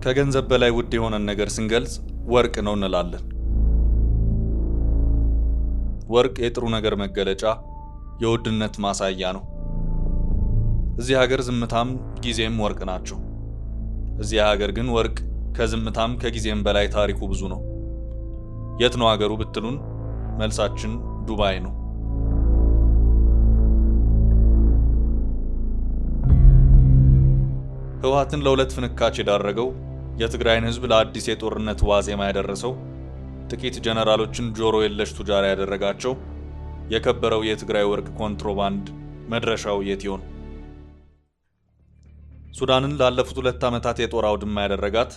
ከገንዘብ በላይ ውድ የሆነን ነገር ስንገልጽ ወርቅ ነው እንላለን። ወርቅ የጥሩ ነገር መገለጫ፣ የውድነት ማሳያ ነው። እዚህ ሀገር ዝምታም ጊዜም ወርቅ ናቸው። እዚህ ሀገር ግን ወርቅ ከዝምታም ከጊዜም በላይ ታሪኩ ብዙ ነው። የት ነው ሀገሩ ብትሉን መልሳችን ዱባይ ነው። ህወሓትን ለሁለት ፍንካች የዳረገው የትግራይን ህዝብ ለአዲስ የጦርነት ዋዜማ ያደረሰው ጥቂት ጀነራሎችን ጆሮ የለሽ ቱጃር ያደረጋቸው የከበረው የትግራይ ወርቅ ኮንትሮባንድ መድረሻው የት ይሆን? ሱዳንን ላለፉት 2 ዓመታት የጦር አውድማ ያደረጋት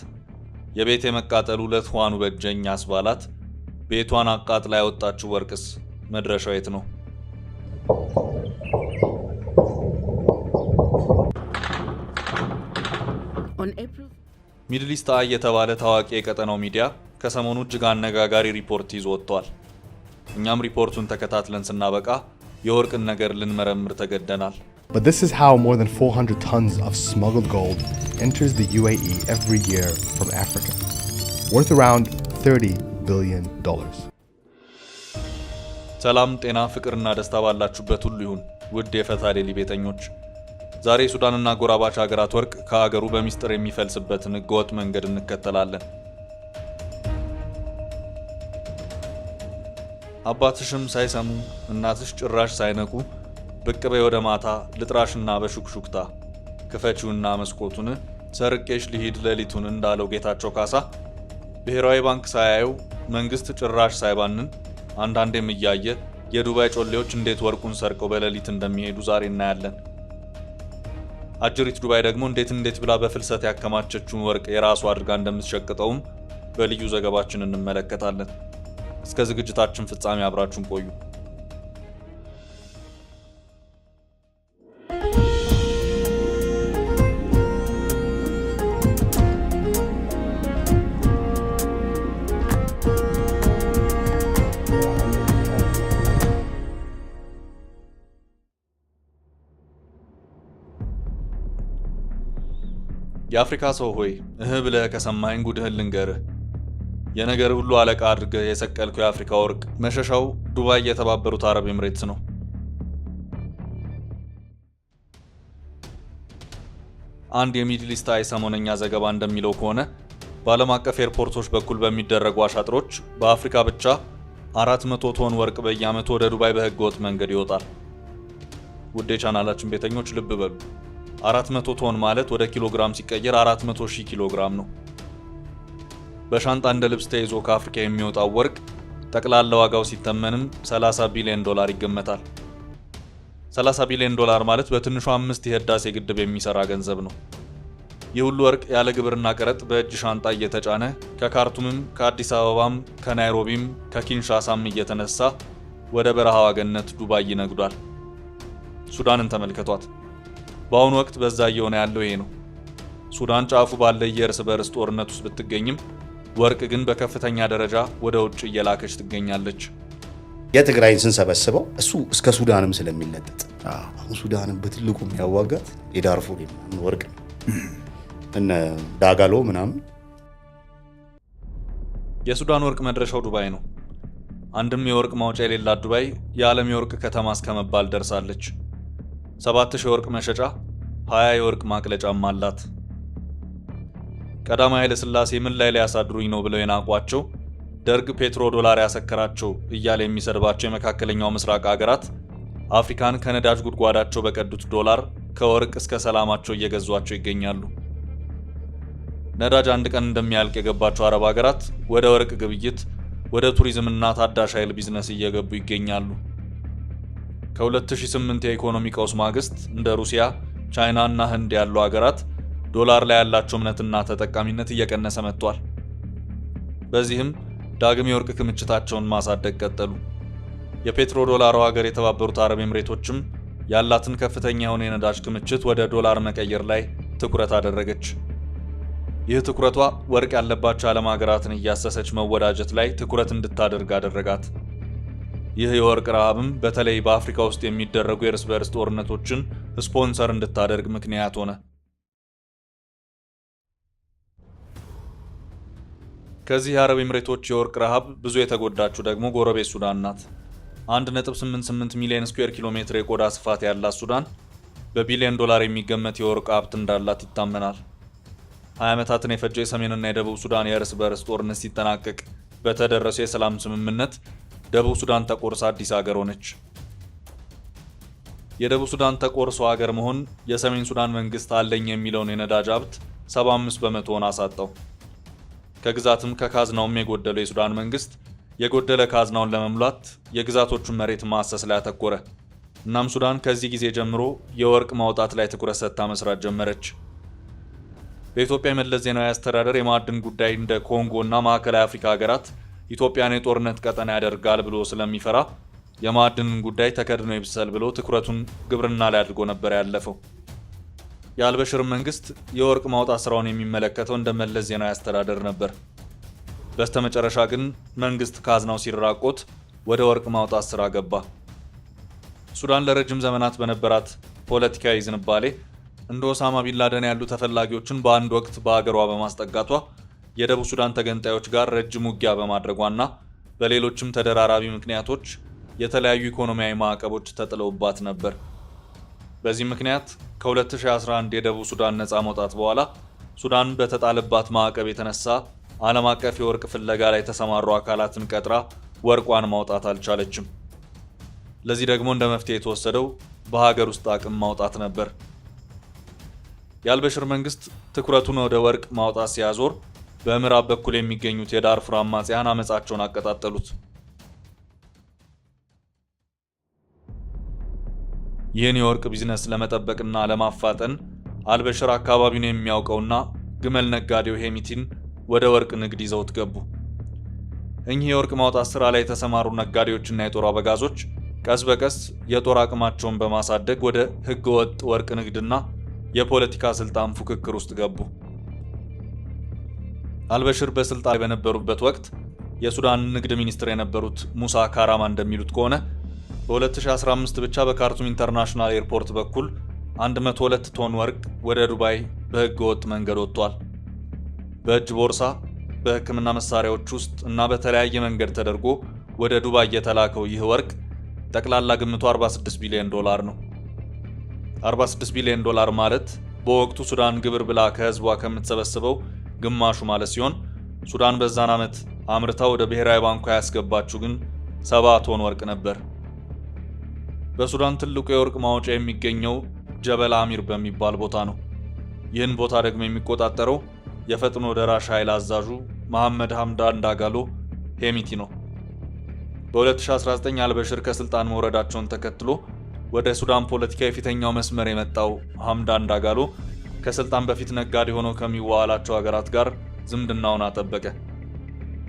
የቤት የመቃጠሉ ለትኋኑ በጀኝ አስባላት ቤቷን አቃጥላ ያወጣችው ወርቅስ መድረሻው የት ነው? ሚድል ኢስት አይ የተባለ ታዋቂ የቀጠናው ሚዲያ ከሰሞኑ እጅግ አነጋጋሪ ሪፖርት ይዞ ወጥቷል። እኛም ሪፖርቱን ተከታትለን ስናበቃ የወርቅን ነገር ልንመረምር ተገደናል። But this is how more than 400 tons of smuggled gold enters the UAE every year from Africa, worth around $30 billion. ሰላም፣ ጤና፣ ፍቅርና ደስታ ባላችሁበት ሁሉ ይሁን ውድ የፈታ ዴሊ ቤተኞች። ዛሬ ሱዳንና ጎራባች ሀገራት ወርቅ ከሀገሩ በሚስጥር የሚፈልስበትን ህገወጥ መንገድ እንከተላለን። አባትሽም ሳይሰሙ እናትሽ ጭራሽ ሳይነቁ ብቅ በይ ወደ ማታ ልጥራሽና በሹክሹክታ ክፈቺውና መስኮቱን ሰርቄሽ ሊሂድ ሌሊቱን እንዳለው ጌታቸው ካሳ ብሔራዊ ባንክ ሳያየው መንግስት ጭራሽ ሳይባንን አንዳንዴም እያየ የዱባይ ጮሌዎች እንዴት ወርቁን ሰርቀው በሌሊት እንደሚሄዱ ዛሬ እናያለን። አጅሪት ዱባይ ደግሞ እንዴት ብላ በፍልሰት ያከማቸችውን ወርቅ የራሱ አድርጋ እንደምትሸቅጠውም በልዩ ዘገባችን እንመለከታለን። እስከ ዝግጅታችን ፍጻሜ አብራችሁን ቆዩ። የአፍሪካ ሰው ሆይ ብለህ ከሰማኝ ጉድህን ልንገርህ። የነገር ሁሉ አለቃ አድርገህ የሰቀልከው የአፍሪካ ወርቅ መሸሻው ዱባይ የተባበሩት አረብ ኤምሬትስ ነው። አንድ የሚድል ኢስት አይ ሰሞነኛ ዘገባ እንደሚለው ከሆነ በዓለም አቀፍ ኤርፖርቶች በኩል በሚደረጉ አሻጥሮች በአፍሪካ ብቻ 400 ቶን ወርቅ በየዓመቱ ወደ ዱባይ በህገወጥ መንገድ ይወጣል። ውድ የቻናላችን ቤተኞች ልብ በሉ። 400 ቶን ማለት ወደ ኪሎግራም ሲቀየር 400,000 ኪሎግራም ነው። በሻንጣ እንደ ልብስ ተይዞ ከአፍሪካ የሚወጣው ወርቅ ጠቅላላ ዋጋው ሲተመንም $30 ቢሊዮን ይገመታል። $30 ቢሊዮን ማለት በትንሹ 5 የህዳሴ ግድብ የሚሰራ ገንዘብ ነው። ይህ ሁሉ ወርቅ ያለ ግብርና ቀረጥ በእጅ ሻንጣ እየተጫነ ከካርቱምም ከአዲስ አበባም ከናይሮቢም ከኪንሻሳም እየተነሳ ወደ በረሃዋ ገነት ዱባይ ይነግዷል። ሱዳንን ተመልከቷት። በአሁኑ ወቅት በዛ እየሆነ ያለው ይሄ ነው። ሱዳን ጫፉ ባለ የእርስ በርስ ጦርነት ውስጥ ብትገኝም ወርቅ ግን በከፍተኛ ደረጃ ወደ ውጭ እየላከች ትገኛለች። የትግራይን ስንሰበስበው እሱ እስከ ሱዳንም ስለሚለጠጥ አሁን ሱዳንን በትልቁ የሚያዋጋት የዳርፉር ወርቅ እነ ዳጋሎ ምናምን። የሱዳን ወርቅ መድረሻው ዱባይ ነው። አንድም የወርቅ ማውጫ የሌላት ዱባይ የዓለም የወርቅ ከተማ እስከመባል ደርሳለች። 7000 የወርቅ መሸጫ፣ 20 የወርቅ ማቅለጫም አላት። ቀዳማዊ ኃይለ ሥላሴ ምን ላይ ሊያሳድሩኝ ነው ብለው የናቋቸው ደርግ ፔትሮ ዶላር ያሰከራቸው እያለ የሚሰድባቸው የመካከለኛው ምስራቅ ሀገራት አፍሪካን ከነዳጅ ጉድጓዳቸው በቀዱት ዶላር ከወርቅ እስከ ሰላማቸው እየገዟቸው ይገኛሉ። ነዳጅ አንድ ቀን እንደሚያልቅ የገባቸው አረብ ሀገራት ወደ ወርቅ ግብይት፣ ወደ ቱሪዝምና ታዳሽ ኃይል ቢዝነስ እየገቡ ይገኛሉ። ከ2008 የኢኮኖሚ ቀውስ ማግስት እንደ ሩሲያ፣ ቻይና እና ህንድ ያሉ ሀገራት ዶላር ላይ ያላቸው እምነትና ተጠቃሚነት እየቀነሰ መጥቷል። በዚህም ዳግም የወርቅ ክምችታቸውን ማሳደግ ቀጠሉ። የፔትሮ ዶላሩ ሀገር የተባበሩት አረብ ኤምሬቶችም ያላትን ከፍተኛ የሆነ የነዳጅ ክምችት ወደ ዶላር መቀየር ላይ ትኩረት አደረገች። ይህ ትኩረቷ ወርቅ ያለባቸው ዓለም ሀገራትን እያሰሰች መወዳጀት ላይ ትኩረት እንድታደርግ አደረጋት። ይህ የወርቅ ረሃብም በተለይ በአፍሪካ ውስጥ የሚደረጉ የእርስ በርስ ጦርነቶችን ስፖንሰር እንድታደርግ ምክንያት ሆነ። ከዚህ የአረብ ኤምሬቶች የወርቅ ረሃብ ብዙ የተጎዳችው ደግሞ ጎረቤት ሱዳን ናት። 1.88 ሚሊዮን ስኩዌር ኪሎ ሜትር የቆዳ ስፋት ያላት ሱዳን በቢሊዮን ዶላር የሚገመት የወርቅ ሀብት እንዳላት ይታመናል። 20 ዓመታትን የፈጀው የሰሜንና የደቡብ ሱዳን የእርስ በርስ ጦርነት ሲጠናቀቅ በተደረሰው የሰላም ስምምነት ደቡብ ሱዳን ተቆርሳ አዲስ ሀገር ሆነች። የደቡብ ሱዳን ተቆርሶ ሀገር መሆን የሰሜን ሱዳን መንግስት አለኝ የሚለውን የነዳጅ ሀብት 75 በመቶውን አሳጣው። ከግዛትም ከካዝናውም የጎደለው የሱዳን መንግስት የጎደለ ካዝናውን ለመሙላት የግዛቶቹን መሬት ማሰስ ላይ አተኮረ። እናም ሱዳን ከዚህ ጊዜ ጀምሮ የወርቅ ማውጣት ላይ ትኩረት ሰጥታ መስራት ጀመረች። በኢትዮጵያ የመለስ ዜናዊ አስተዳደር የማዕድን ጉዳይ እንደ ኮንጎ እና ማዕከላዊ አፍሪካ ሀገራት ኢትዮጵያን የጦርነት ቀጠና ያደርጋል ብሎ ስለሚፈራ የማዕድንን ጉዳይ ተከድኖ ይብሰል ብሎ ትኩረቱን ግብርና ላይ አድርጎ ነበር ያለፈው። የአልበሽር መንግስት የወርቅ ማውጣት ስራውን የሚመለከተው እንደ መለስ ዜናዊ አስተዳደር ነበር። በስተመጨረሻ ግን መንግስት ካዝናው ሲራቆት ወደ ወርቅ ማውጣት ስራ ገባ። ሱዳን ለረጅም ዘመናት በነበራት ፖለቲካዊ ዝንባሌ እንደ ኦሳማ ቢንላደን ያሉ ተፈላጊዎችን በአንድ ወቅት በአገሯ በማስጠጋቷ የደቡብ ሱዳን ተገንጣዮች ጋር ረጅም ውጊያ በማድረጓና በሌሎችም ተደራራቢ ምክንያቶች የተለያዩ ኢኮኖሚያዊ ማዕቀቦች ተጥለውባት ነበር። በዚህ ምክንያት ከ2011 የደቡብ ሱዳን ነፃ መውጣት በኋላ ሱዳን በተጣለባት ማዕቀብ የተነሳ ዓለም አቀፍ የወርቅ ፍለጋ ላይ የተሰማሩ አካላትን ቀጥራ ወርቋን ማውጣት አልቻለችም። ለዚህ ደግሞ እንደ መፍትሄ የተወሰደው በሀገር ውስጥ አቅም ማውጣት ነበር። የአልበሽር መንግስት ትኩረቱን ወደ ወርቅ ማውጣት ሲያዞር በምዕራብ በኩል የሚገኙት የዳርፉር አማጽያን አመጻቸውን አቀጣጠሉት። ይህን የወርቅ ቢዝነስ ለመጠበቅና ለማፋጠን አልበሽር አካባቢውን የሚያውቀውና ግመል ነጋዴው ሄሚቲን ወደ ወርቅ ንግድ ይዘውት ገቡ። እኚህ የወርቅ ማውጣት ስራ ላይ የተሰማሩ ነጋዴዎችና የጦር አበጋዞች ቀስ በቀስ የጦር አቅማቸውን በማሳደግ ወደ ህገወጥ ወርቅ ንግድና የፖለቲካ ስልጣን ፉክክር ውስጥ ገቡ። አልበሽር በስልጣን በነበሩበት ወቅት የሱዳን ንግድ ሚኒስትር የነበሩት ሙሳ ካራማ እንደሚሉት ከሆነ በ2015 ብቻ በካርቱም ኢንተርናሽናል ኤርፖርት በኩል 102 ቶን ወርቅ ወደ ዱባይ በህገወጥ መንገድ ወጥቷል። በእጅ ቦርሳ፣ በህክምና መሳሪያዎች ውስጥ እና በተለያየ መንገድ ተደርጎ ወደ ዱባይ የተላከው ይህ ወርቅ ጠቅላላ ግምቱ 46 ቢሊዮን ዶላር ነው። 46 ቢሊዮን ዶላር ማለት በወቅቱ ሱዳን ግብር ብላ ከህዝቧ ከምትሰበስበው ግማሹ ማለት ሲሆን ሱዳን በዛን ዓመት አምርታ ወደ ብሔራዊ ባንኳ ያስገባችው ግን 70 ቶን ወርቅ ነበር። በሱዳን ትልቁ የወርቅ ማውጫ የሚገኘው ጀበል አሚር በሚባል ቦታ ነው። ይህን ቦታ ደግሞ የሚቆጣጠረው የፈጥኖ ደራሽ ኃይል አዛዡ መሐመድ ሐምዳን ዳጋሎ ሄሚቲ ነው። በ2019 አልበሽር ከስልጣን መውረዳቸውን ተከትሎ ወደ ሱዳን ፖለቲካ የፊተኛው መስመር የመጣው ሐምዳን ዳጋሎ ከስልጣን በፊት ነጋዴ ሆነው ከሚዋላቸው ሀገራት ጋር ዝምድናውን አጠበቀ።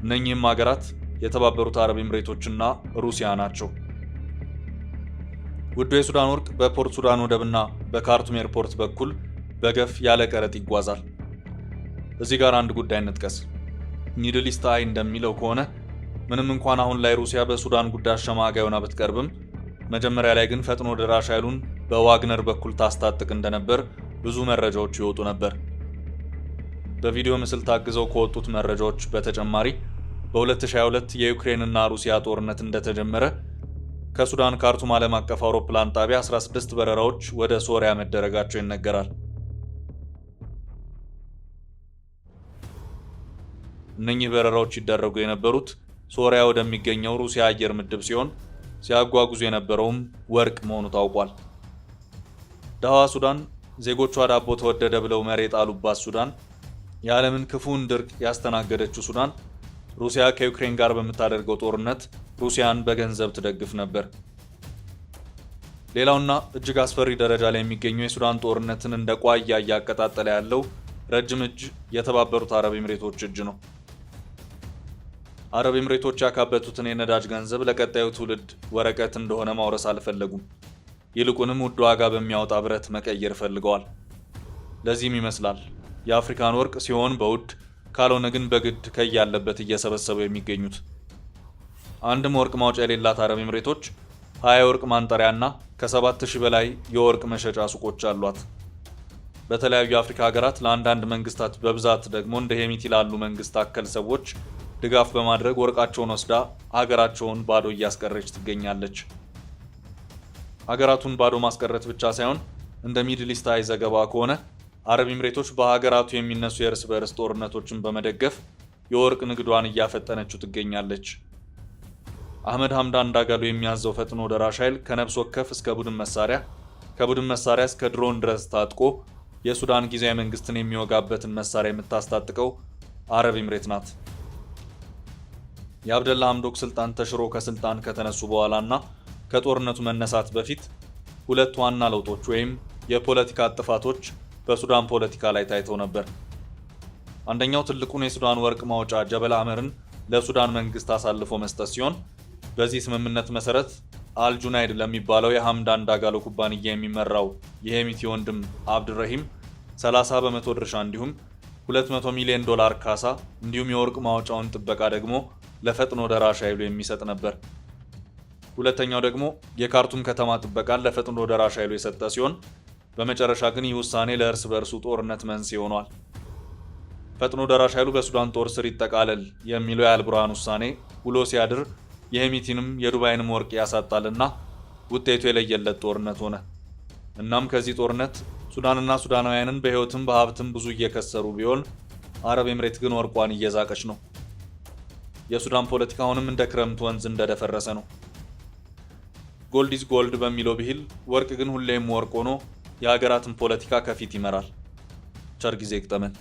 እነኚህም ሀገራት የተባበሩት አረብ ኤምሬቶችና ሩሲያ ናቸው። ውዱ የሱዳን ወርቅ በፖርት ሱዳን ወደብና በካርቱም ኤርፖርት በኩል በገፍ ያለ ቀረጥ ይጓዛል። እዚህ ጋር አንድ ጉዳይ እንጥቀስ። ሚድል ኢስት አይ እንደሚለው ከሆነ ምንም እንኳን አሁን ላይ ሩሲያ በሱዳን ጉዳይ አሸማጋይ ሆና ብትቀርብም መጀመሪያ ላይ ግን ፈጥኖ ደራሽ ኃይሉን በዋግነር በኩል ታስታጥቅ እንደነበር ብዙ መረጃዎች ይወጡ ነበር። በቪዲዮ ምስል ታግዘው ከወጡት መረጃዎች በተጨማሪ በ2022 የዩክሬንና ሩሲያ ጦርነት እንደተጀመረ ከሱዳን ካርቱም ዓለም አቀፍ አውሮፕላን ጣቢያ 16 በረራዎች ወደ ሶሪያ መደረጋቸው ይነገራል። እነኚህ በረራዎች ይደረጉ የነበሩት ሶሪያ ወደሚገኘው ሩሲያ አየር ምድብ ሲሆን ሲያጓጉዙ የነበረውም ወርቅ መሆኑ ታውቋል። ደሃዋ ሱዳን፣ ዜጎቿ ዳቦ ተወደደ ብለው መሬት ጣሉባት ሱዳን፣ የዓለምን ክፉን ድርቅ ያስተናገደችው ሱዳን ሩሲያ ከዩክሬን ጋር በምታደርገው ጦርነት ሩሲያን በገንዘብ ትደግፍ ነበር። ሌላውና እጅግ አስፈሪ ደረጃ ላይ የሚገኘው የሱዳን ጦርነትን እንደ ቋያ እያቀጣጠለ ያለው ረጅም እጅ የተባበሩት አረብ ኤምሬቶች እጅ ነው። አረብ ኤምሬቶች ያካበቱትን የነዳጅ ገንዘብ ለቀጣዩ ትውልድ ወረቀት እንደሆነ ማውረስ አልፈለጉም። ይልቁንም ውድ ዋጋ በሚያወጣ ብረት መቀየር ፈልገዋል። ለዚህም ይመስላል የአፍሪካን ወርቅ ሲሆን በውድ ካልሆነ ግን በግድ ከያለበት እየሰበሰቡ የሚገኙት። አንድም ወርቅ ማውጫ የሌላት አረብ ኤምሬቶች 20 የወርቅ ማንጠሪያና ከ7000 በላይ የወርቅ መሸጫ ሱቆች አሏት። በተለያዩ የአፍሪካ ሀገራት ለአንዳንድ መንግስታት በብዛት ደግሞ እንደ ሄሚቲ ላሉ መንግስት አከል ሰዎች ድጋፍ በማድረግ ወርቃቸውን ወስዳ ሀገራቸውን ባዶ እያስቀረች ትገኛለች። ሀገራቱን ባዶ ማስቀረት ብቻ ሳይሆን እንደ ሚድል ኢስት አይ ዘገባ ከሆነ አረብ ኤምሬቶች በሀገራቱ የሚነሱ የእርስ በርስ ጦርነቶችን በመደገፍ የወርቅ ንግዷን እያፈጠነችው ትገኛለች። አህመድ ሐምዳን ዳጋሎ የሚያዘው ፈጥኖ ደራሽ ኃይል ከነፍስ ወከፍ እስከ ቡድን መሳሪያ፣ ከቡድን መሳሪያ እስከ ድሮን ድረስ ታጥቆ የሱዳን ጊዜያዊ መንግስትን የሚወጋበትን መሳሪያ የምታስታጥቀው አረብ ኤምሬት ናት። የአብደላ ሐምዶክ ስልጣን ተሽሮ ከስልጣን ከተነሱ በኋላና ከጦርነቱ መነሳት በፊት ሁለት ዋና ለውጦች ወይም የፖለቲካ ጥፋቶች በሱዳን ፖለቲካ ላይ ታይተው ነበር። አንደኛው ትልቁን የሱዳን ወርቅ ማውጫ ጀበል አመርን ለሱዳን መንግስት አሳልፎ መስጠት ሲሆን በዚህ ስምምነት መሰረት አልጁናይድ ለሚባለው የሐምዳን ዳጋሎ ኩባንያ የሚመራው የሄሚቲ ወንድም አብድረሂም 30 በመቶ ድርሻ እንዲሁም $200 ሚሊዮን ካሳ እንዲሁም የወርቅ ማውጫውን ጥበቃ ደግሞ ለፈጥኖ ደራሽ ኃይሉ የሚሰጥ ነበር። ሁለተኛው ደግሞ የካርቱም ከተማ ጥበቃን ለፈጥኖ ደራሽ ኃይሉ የሰጠ ሲሆን በመጨረሻ ግን ይህ ውሳኔ ለእርስ በርሱ ጦርነት መንስኤ ሆኗል። ፈጥኖ ደራሽ ኃይሉ በሱዳን ጦር ስር ይጠቃለል የሚለው የአልቡርሃን ውሳኔ ውሎ ሲያድር የሄሚቲንም የዱባይንም ወርቅ ያሳጣልና ውጤቱ የለየለት ጦርነት ሆነ። እናም ከዚህ ጦርነት ሱዳንና ሱዳናውያንን በህይወትም በሀብትም ብዙ እየከሰሩ ቢሆን አረብ ኤምሬት ግን ወርቋን እየዛቀች ነው። የሱዳን ፖለቲካ አሁንም እንደ ክረምት ወንዝ እንደደፈረሰ ነው። ጎልድ ኢዝ ጎልድ በሚለው ብሂል ወርቅ ግን ሁሌም ወርቅ ሆኖ የሀገራትን ፖለቲካ ከፊት ይመራል። ቸር ጊዜ ይግጠመን።